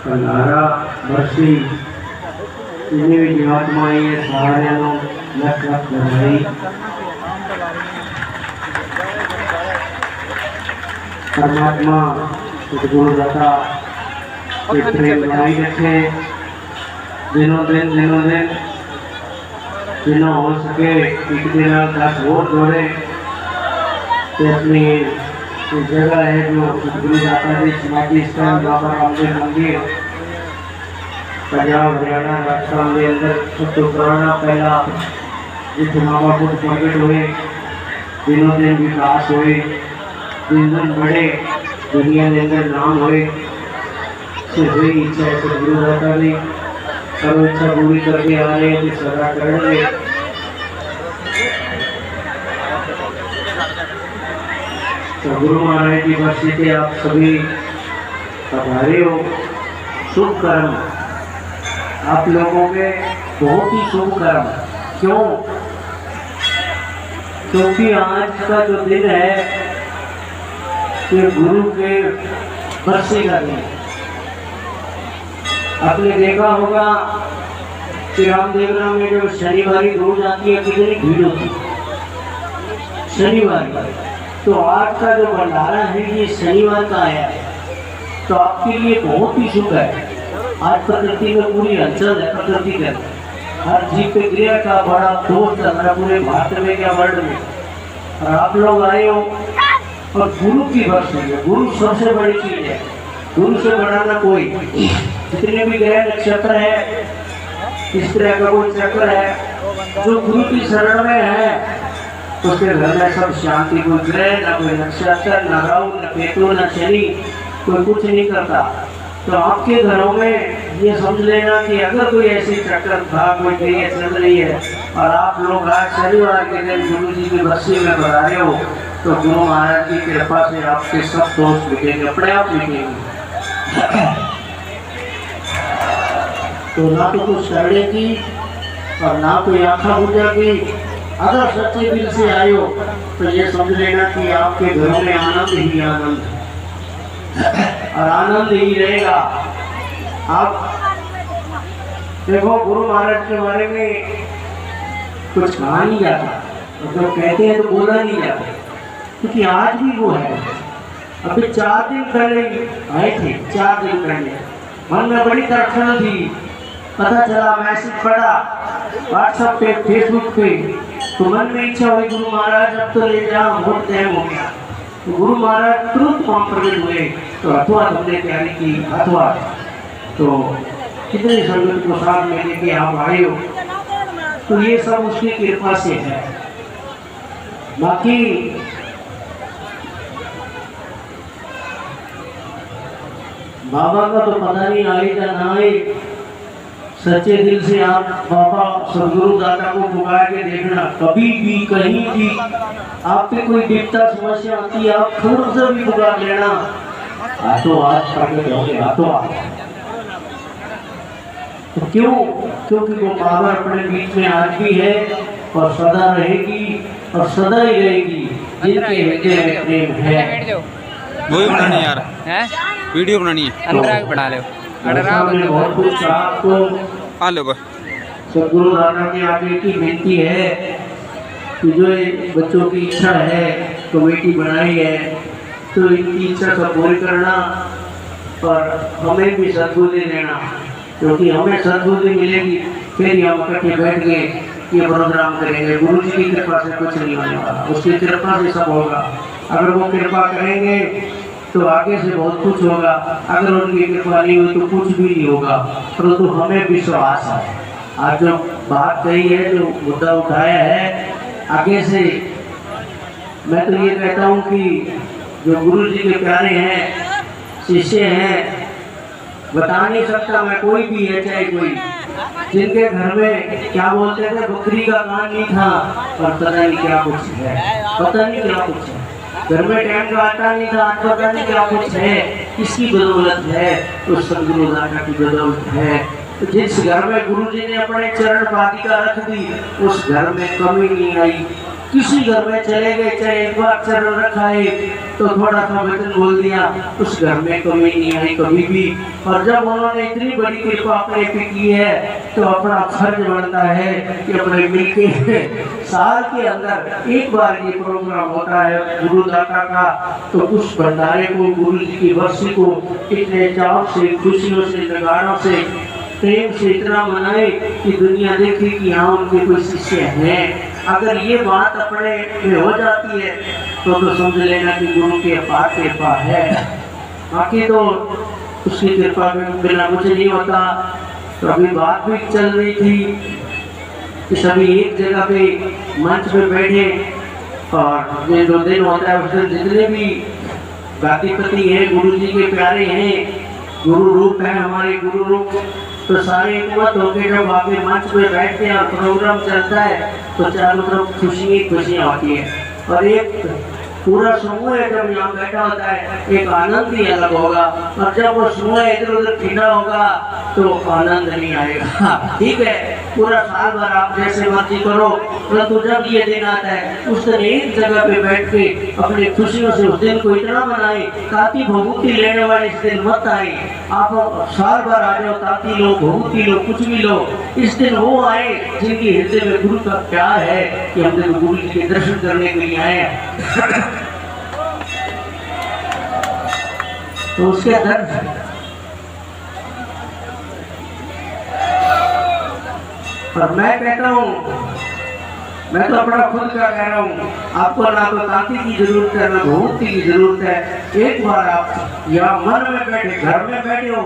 भंडारा बरसी जिन्हें भी जीवात्माएं ये सारे लख लख बधाई। परमात्मा सदगुरुदाता प्रेम बनाई रखे, दिनों दिन जिन्हों हो सके एक दिन 10 और जोड़े तो अपनी जगह है जो सदगुरुदाता जी समाधि स्थल बाबा रामदेव मंदिर पंजाब हरियाणा राजस्थान के अंदर सब तो पुराना पहला जिस मामा बुद्ध प्रकट हुए, दिनों दिन विकास हुए, दिन बड़े दुनिया के अंदर नाम हुए। हुई इच्छा है सदगुरुदाता ने सर्व इच्छा पूरी करके आ रहे हैं, सदा करेंगे। तो गुरु महाराज की बरसी से आप सभी पधारे हो। शुभ कर्म आप लोगों के, बहुत ही शुभ कर्म। क्यों? क्योंकि आज का जो दिन है ये गुरु के बरसी का दिन। आपने देखा होगा कि रामदेवरा में जो शनिवारी रोज आती है कितनी भीड़ होती है शनिवार। तो आज का जो भंडारा है ये शनिवार का आया है, तो आपके लिए बहुत ही शुभ है। आज प्रकृति में पूरी हलचल है, प्रकृति के हर जीव पे क्रिया का बड़ा दोष चल रहा है पूरे भारत में क्या वर्ल्ड में। और आप लोग आए हो और गुरु की बरसी है। गुरु सबसे बड़ी चीज है, गुरु से बढ़ाना कोई। जितने भी ग्रह नक्षत्र है, इस तरह का कोई चक्र है जो गुरु की शरण में है उसके घर में सब शांति। कोई ग्रह ना कोई नक्षत्र, ना राहु, ना केतु, ना शनि, कोई कुछ नहीं करता। तो आपके घरों में ये समझ लेना कि अगर कोई ऐसी चक्कर था, कोई क्रिया चल रही है और आप लोग आज शनिवार के दिन गुरु जी की बरसी में बता रहे हो, तो गुरु महाराज की कृपा से आपके सब दोष मिटेंगे, अपने आप मिटेंगे। तो ना तो कुछ करने की और ना कोई आँखा बुझा की। अगर सच्चे दिल से आए हो तो ये समझ लेना कि आपके घरों में आनंद ही आनंद और आनंद ही रहेगा। आप देखो गुरु महाराज के बारे में कुछ कहा नहीं जाता, मतलब कहते हैं तो बोला नहीं जाता, क्योंकि आज भी वो है। अभी 4 दिन पहले आए थे, 4 दिन पहले मन में बड़ी तड़फन थी। पता चला, मैसेज पढ़ा व्हाट्सएप पे, फेसबुक पे, तो मन में इच्छा हुई गुरु महाराज अब तो ले जाओ, बहुत टाइम हो गया। तो गुरु महाराज तुरंत वहाँ प्रकट हुए, तो हथवा हमने तैयारी की, हथवा। तो कितनी संगत को साथ में लेके आप आए हो, तो ये सब उसकी कृपा से है। बाकी बाबा का तो पता नहीं आएगा ना आए। सच्चे दिल से आप बाबा सदगुरुदाता को पुकार के देखना, कभी भी कहीं भी आप पे कोई दिक्कत समस्या आती है, आप खुद से भी पुकार लेना, हाथों हाथ प्रकट होंगे, हाथों हाथ। तो क्यों? क्योंकि वो बाबा अपने बीच में आज भी है और सदा रहेगी और सदा ही रहेगी। जिनके हृदय में प्रेम है वही बनानी यार है, वीडियो बनानी है, अंदर आके बना लो। बहुत कुछ आपको आ लो बस। सदगुरुदाता के आगे की विनती है कि जो बच्चों की इच्छा है कमेटी बनाई है, तो इनकी इच्छा सब पूरी करना और हमें भी सद्बुद्धि देना, क्योंकि हमें सद्बुद्धि मिलेगी फिर ही हम इकट्ठे बैठ के ये प्रोग्राम करेंगे। गुरु जी की कृपा से कुछ नहीं होने वाला, उसकी कृपा से सब होगा। अगर वो कृपा करेंगे तो आगे से बहुत कुछ होगा, अगर उनकी कृपा नहीं हुई तो कुछ भी नहीं होगा। परंतु हमें विश्वास है, आज जो बात कही है, जो मुद्दा उठाया है, आगे से मैं तो ये कहता हूँ कि जो गुरु जी के प्यारे हैं, शिष्य हैं, बता नहीं सकता मैं, कोई भी है चाहे कोई, जिनके घर में क्या बोलते थे बकरी का कान नहीं था और पता नहीं क्या कुछ है, पता नहीं क्या कुछ है, घर में टाइम का आटा नहीं था, आज पता नहीं क्या कुछ है, किसकी बदौलत है? तो सदगुरुदाता की बदौलत है। तो जिस घर में गुरु जी ने अपने चरण पादिका रख दी, उस घर में कमी नहीं आई, किसी घर में चले गए, चाहे एक बार चरण रखा है तो थोड़ा सा वचन बोल दिया, उस घर में कमी नहीं आई कभी भी। और जब उन्होंने इतनी बड़ी कृपा अपने पे की है तो अपना फर्ज बनता है कि अपने मिलके साल के अंदर एक बार ये प्रोग्राम होता है गुरुदाता का, तो उस भंडारे को, गुरु जी की वर्षी को इतने चाव से, खुशियों से, नगाड़ों से, प्रेम से इतना मनाए कि दुनिया देखे कि हाँ उनके कोई शिष्य हैं। अगर ये बात अपने में हो जाती है तो समझ लेना कि गुरु के अपार कृपा है। बाकी तो उसकी कृपा के बिना कुछ नहीं होता। तो अभी बात भी चल रही थी कि सभी एक जगह पे मंच पे बैठे, और ये जो दिन होता है उस दिन जितने भी गादीपति हैं, गुरु जी के प्यारे हैं, गुरु रूप है हमारे गुरु रूप, तो सारे एकमत होकर जब आगे मंच पे बैठते हैं और प्रोग्राम चलता है तो चारों तरफ खुशी खुशियाँ होती है। और एक पूरा समूह जब यहाँ बैठा होता है एक आनंद ही अलग होगा, और जब वो समूह इधर उधर खिला होगा तो आनंद नहीं आएगा। ठीक है, पूरा साल भर आप जैसे मर्जी करो, परंतु जब ये दिन आता है उस दिन एक जगह पे बैठ के अपनी खुशियों से उस दिन को इतना मनाए, ताकि भभूति लेने वाले इस दिन मत आए। आप साल भर आ जाओ, ताकि लो, भभूति लो, कुछ भी लो, इस दिन वो आए जिनकी हृदय में गुरु का प्यार है कि हम तो गुरु जी के दर्शन करने के लिए आए हैं। तो उसके दर्द और मैं कहता हूँ, मैं तो अपना खुद का कह रहा हूँ, आपको ना तो तांती की जरूरत है ना भभूति की जरूरत है। एक बार आप यहाँ मन में बैठे, घर में बैठे हो,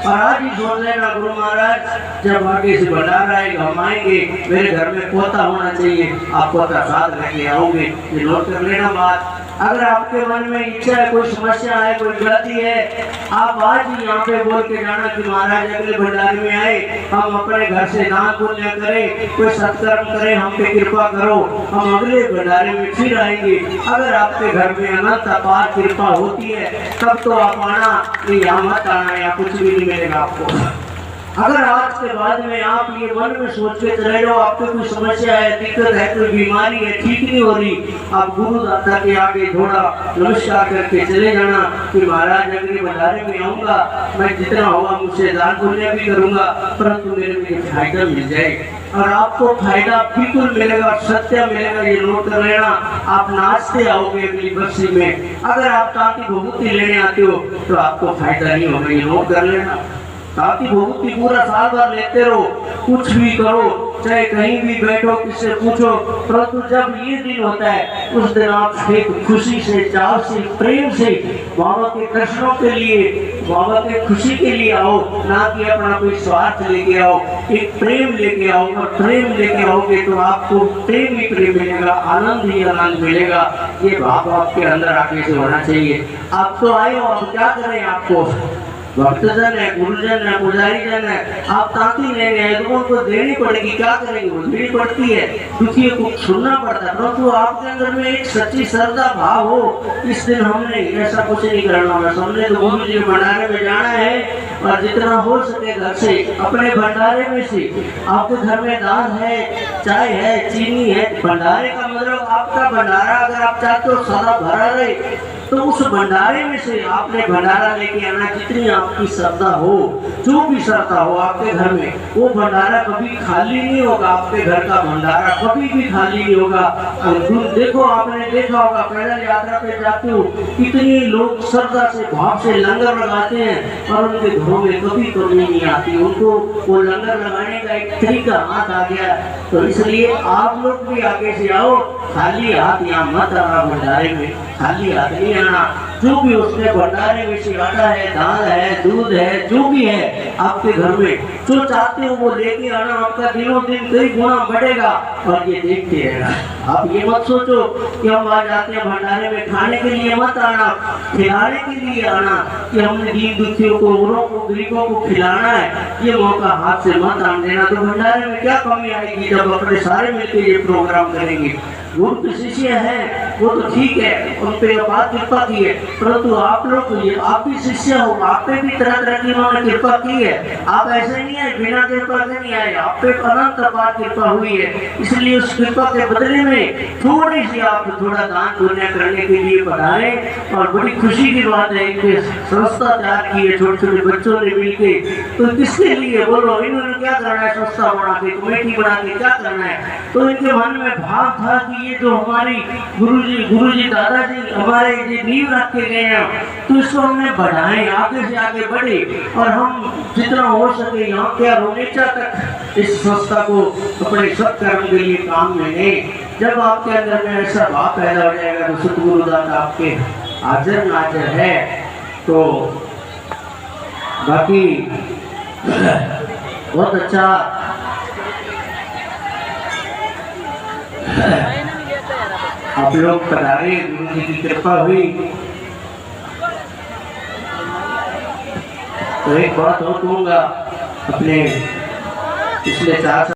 और आज ही सोच लेना गुरु महाराज जब आगे से भंडारा आएगा हम आएंगे, मेरे घर में पोता होना चाहिए, आप पोता साथ लेके आओगे। ये नोट कर लेना बात। अगर आपके मन में इच्छा है, कोई समस्या है, कोई गलती है, आप आज ही यहाँ पे बोल के जाना कि महाराज अगले भंडारे में आए, हम अपने घर से दान पुण्य करें, कोई सत्कर्म करें, हम पे कृपा करो, हम अगले भंडारे में फिर आएंगे। अगर आपके घर में अनंत अपार कृपा होती है तब तो आप आना, यहाँ मत आना, या कुछ भी नहीं मिलेगा आपको। अगर आज के बाद में आप ये मन में सोच के चले जाओ आपको कोई समस्या है, दिक्कत है, कोई बीमारी है, ठीक नहीं हो रही, आप गुरुदाता के आगे थोड़ा नमस्कार करके चले जाना कि महाराज अगले भंडारे में आऊंगा, मैं जितना होगा मुझसे दान पुण्य भी करूंगा, परंतु मेरे को फायदा मिल जाएगा। और आपको फायदा बिल्कुल मिलेगा, सत्य मिलेगा, ये नोट कर लेना। आप नाचते आओगे अगली बरसी में, अगर आप ताकि भभूति लेने आते हो तो आपको फायदा नहीं होगा, ये नोट कर लेना। ताकि भभूति पूरा साल भर लेते रहो, कुछ भी करो, चाहे कहीं भी बैठो, किससे पूछो, परंतु जब ये दिन होता है उस दिन आप एक खुशी से, चाव से, प्रेम से बाबा के दर्शनों के लिए, बाबा के खुशी के लिए आओ, ना कि अपना कोई स्वार्थ लेके आओ। एक प्रेम लेके आओ, और प्रेम लेके आओगे तो आपको प्रेम ही प्रेम मिलेगा, आनंद ही आनंद मिलेगा। ये भाव आपके अंदर आगे से होना चाहिए। आप तो आए हो, अब क्या करें, आपको भक्तजन है, गुरुजन है, पुजारी जन है, आप तांती लेने हैं तो उनको देनी पड़ेगी, क्या करेंगे, वो देनी पड़ती है, दुखियों को सुनना पड़ता है। परंतु आपके अंदर में एक सच्ची श्रद्धा भाव हो, इस दिन हमने ऐसा कुछ नहीं करना है, हमने तो गुरु जी के भंडारे में जाना है, और जितना हो सके घर से, अपने भंडारे में से, आपके घर में दाल है, चाय है, चीनी है, भंडारे का मतलब आपका भंडारा अगर आप चाहते हो सदा भरा रहे तो उस भंडारे में से आपने भंडारा लेके आना, जितनी आपकी श्रद्धा हो, जो भी श्रद्धा हो आपके घर में, वो भंडारा कभी खाली नहीं होगा। आपके घर का भंडारा कभी भी खाली नहीं होगा। और देखो, आपने देखा होगा पैदल यात्रा पे जाते हो, कितने लोग श्रद्धा से, भाव से लंगर लगाते हैं, और उनके घरों में कभी कमी नहीं आती। उनको वो लंगर लगाने का एक तरीका हाथ आ गया। तो इसलिए आप लोग भी आगे से आओ, खाली हाथ यहाँ मत आना, भंडारे में खाली हाथ नहीं आना। जो भी उसके भंडारे में से आटा है, दाल है, दूध है, जो भी है आपके घर में, जो चाहते हो वो लेके आना। आपका दिनों दिन कई गुना बढ़ेगा, और ये देखते रहना। आप ये मत सोचो कि हम आज आते हैं भंडारे में, खाने के लिए मत आना, खिलाने के लिए आना, कि हमने दीन दुखियों को, औरों को, गरीबों को खिलाना है। ये मौका हाथ से मत आने देना। तो भंडारे में क्या कमी आएगी जब अपने सारे मिलकर ये प्रोग्राम करेंगे। गुरु के शिष्य हैं वो तो ठीक है, उन पे बात कृपा की है, परंतु आप लोग आप भी शिष्य हो, आप पे भी तरह तरह की उन्होंने कृपा की है। आप ऐसे नहीं है बिना कृपा के नहीं आए, आप पे अनंत बात कृपा हुई है, इसलिए उस कृपा के बदले में थोड़ी सी आप थोड़ा दान पुण्य करने के लिए पधारे। और बड़ी खुशी की बात है कि संस्था तैयार की है छोटे छोटे बच्चों ने मिलके, तो किसके लिए बोलो, इन्होंने क्या करना है, संस्था बना के कमेटी बना के क्या करना है। तो इनके मन में भाव था कि ये जो हमारी गुरुजी दादाजी हमारे ये नींव रख के गए हैं, तो इसको हमने बढ़ाएं, आगे से आगे बढ़े और हम जितना हो सके यहाँ क्या रोनेचा तक इस संस्था को अपने सत्कर्म के लिए काम में लें। जब आपके अंदर में ऐसा भाव पैदा हो जाएगा तो सतगुरु दादा आपके हाजिर नाजिर है। तो बाकी बहुत अच्छा आप लोग पधारे, गुरु जी की कृपा हुई। तो एक बात और कहूँगा, अपने पिछले 4